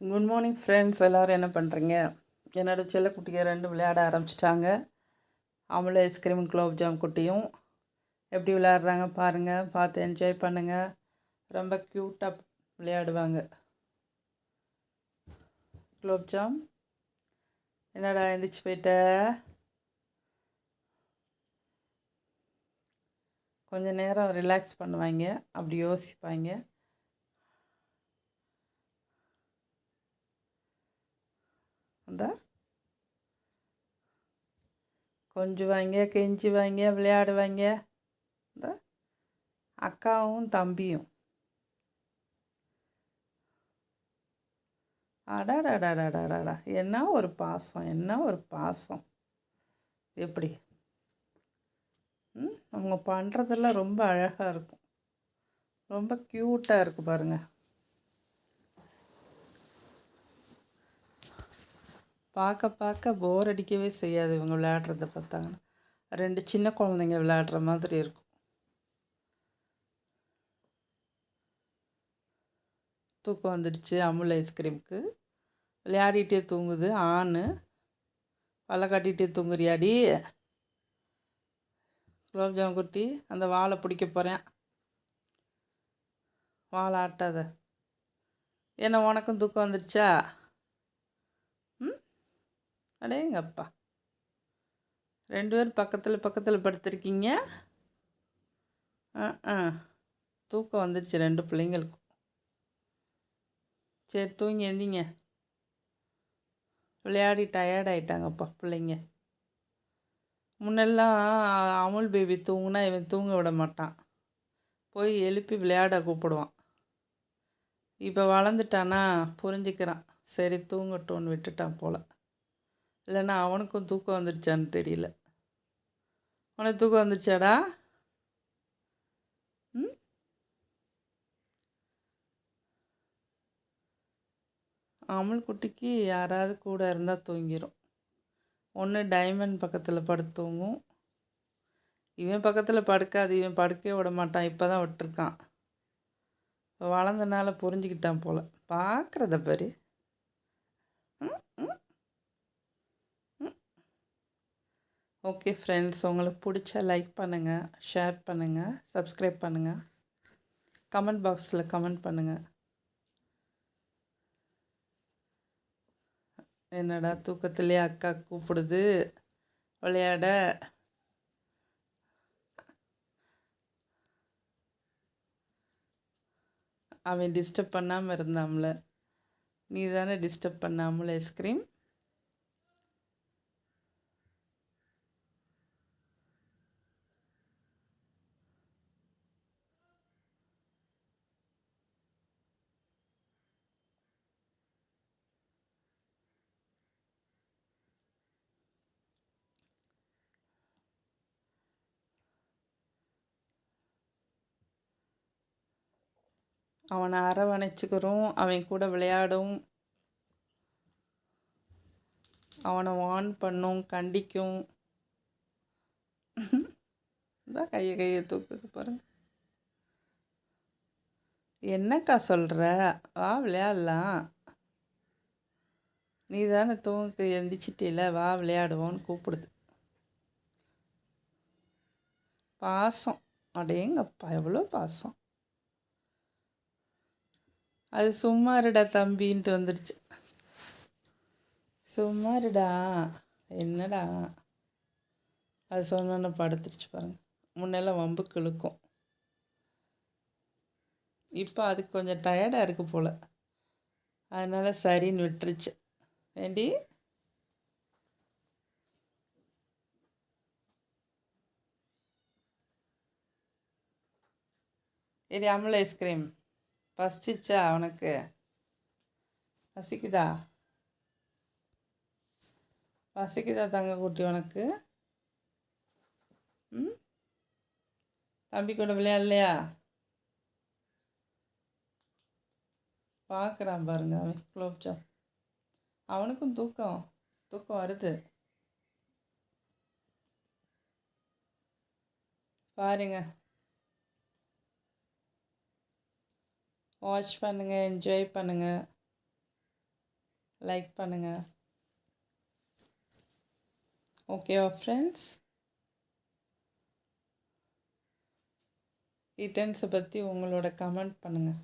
Good morning friends. எல்லோரும் என்ன பண்ணுறீங்க? என்னோடய செல்லக்குட்டியை ரெண்டு விளையாட ஆரம்பிச்சிட்டாங்க. அமுல் ஐஸ்கிரீம் குலோப்ஜாம் குட்டியும் எப்படி விளையாடுறாங்க பாருங்கள், பார்த்து என்ஜாய் பண்ணுங்கள். ரொம்ப க்யூட்டாக விளையாடுவாங்க. குலோப்ஜாம் என்னடா எந்திரிச்சு போயிட்ட? கொஞ்சம் நேரம் ரிலாக்ஸ் பண்ணுவாங்க, அப்படி யோசிப்பாங்க. அந்த கொஞ்சுவாங்க, கெஞ்சுவாங்க, விளையாடுவாங்க. இந்த அக்காவும் தம்பியும் அடாடாடாடாடாடா, என்ன ஒரு பாசம், என்ன ஒரு பாசம்! எப்படி அவங்க பண்ணுறதெல்லாம் ரொம்ப அழகாக இருக்கும், ரொம்ப க்யூட்டாக இருக்குது பாருங்கள். பார்க்க பார்க்க போர் அடிக்கவே செய்யாது இவங்க விளையாடுறத பார்த்தாங்கன்னா. ரெண்டு சின்ன குழந்தைங்க விளையாடுற மாதிரி இருக்கும். தூக்கம் வந்துடுச்சு அமுல் ஐஸ்கிரீமுக்கு. விளையாடிட்டே தூங்குது. ஆண் பல்ல காட்டிகிட்டே தூங்குறியாடி குலோப்ஜாம் குட்டி? அந்த வாழை பிடிக்க போகிறேன். வாழை ஆட்டாத. என்ன உனக்கும் தூக்கம் வந்துடுச்சா? அடேங்கப்பா, ரெண்டு பேரும் பக்கத்தில் பக்கத்தில் படுத்திருக்கீங்க. தூக்கம் வந்துடுச்சு ரெண்டு பிள்ளைங்களுக்கும். சரி, தூங்கி எந்திங்க. விளையாடி டயர்ட் ஆகிட்டாங்கப்பா பிள்ளைங்க. முன்னெல்லாம் அமுல் பேபி தூங்குனா இவன் தூங்க விட மாட்டான், போய் எழுப்பி விளையாட கூப்பிடுவான். இப்போ வளர்ந்துட்டானா புரிஞ்சுக்கிறான், சரி தூங்கட்டும்னு விட்டுட்டான் போல். இல்லைன்னா அவனுக்கும் தூக்கம் வந்துடுச்சான்னு தெரியல. உனக்கு தூக்கம் வந்துடுச்சாடா? அமுல் குட்டிக்கு யாராவது கூட இருந்தால் தூங்கிடும். ஒன்று டைமண்ட் பக்கத்தில் படுத்து தூங்கும். இவன் பக்கத்தில் படுக்காது, இவன் படுக்கவே விட மாட்டான். இப்போ தான் விட்டுருக்கான். இப்போ வளர்ந்தனால புரிஞ்சுக்கிட்டான் போல். பார்க்குறத பாரு. ஓகே ஃப்ரெண்ட்ஸ், உங்களுக்கு பிடிச்சா லைக் பண்ணுங்கள், ஷேர் பண்ணுங்கள், சப்ஸ்கிரைப் பண்ணுங்கள், கமெண்ட் பாக்ஸில் கமெண்ட் பண்ணுங்கள். என்னடா தூக்கத்திலே அக்கா கூப்பிடுது விளையாட? அவன் டிஸ்டர்ப் பண்ணாமல் இருந்தாம்ல, நீ தானே டிஸ்டர்ப் பண்ணாமல் ஐஸ்கிரீம். அவனை அரவணைச்சிக்கிறோம், அவன் கூட விளையாடும், அவனை வார்ன் பண்ணும், கண்டிக்கும். தான் கையை தூக்குது பாருங்க. என்னக்கா சொல்கிற? வா விளையாடலாம். நீ தானே தூங்க எந்திரிச்சிட்டில, வா விளையாடுவோன்னு கூப்பிடுது. பாசம், அடேங்கப்பா எவ்வளோ பாசம்! அது சும்மா இருடா தம்பின்ட்டு வந்துடுச்சு. சும்மா இருடா, என்னடா அது சொன்னோன்னு படுத்துருச்சு பாருங்க. முன்னெல்லாம் வம்புக்கு இழுக்கும், இப்போ அதுக்கு கொஞ்சம் டயர்டாக இருக்குது போல், அதனால் சரின்னு விட்டுருச்சு. ஏண்டி சரி, அமுல் ஐஸ்கிரீம் பசிச்சிச்சா உனக்கு? பசிக்குதா? பசிக்குதா தங்க குட்டி உனக்கு? தம்பி கூட விளையாடலையா? பார்க்குறான் பாருங்க அவன் குலோப்ஜாம். அவனுக்கும் தூக்கம் தூக்கம் வருது பாருங்க. வாட்ச் பண்ணுங்கள், என்ஜாய் பண்ணுங்கள். லைக் பண்ணுங்கள். ஓகேவா ஃப்ரெண்ட்ஸ்? கிட்டன்ஸை பற்றி உங்களோட கமெண்ட் பண்ணுங்கள்.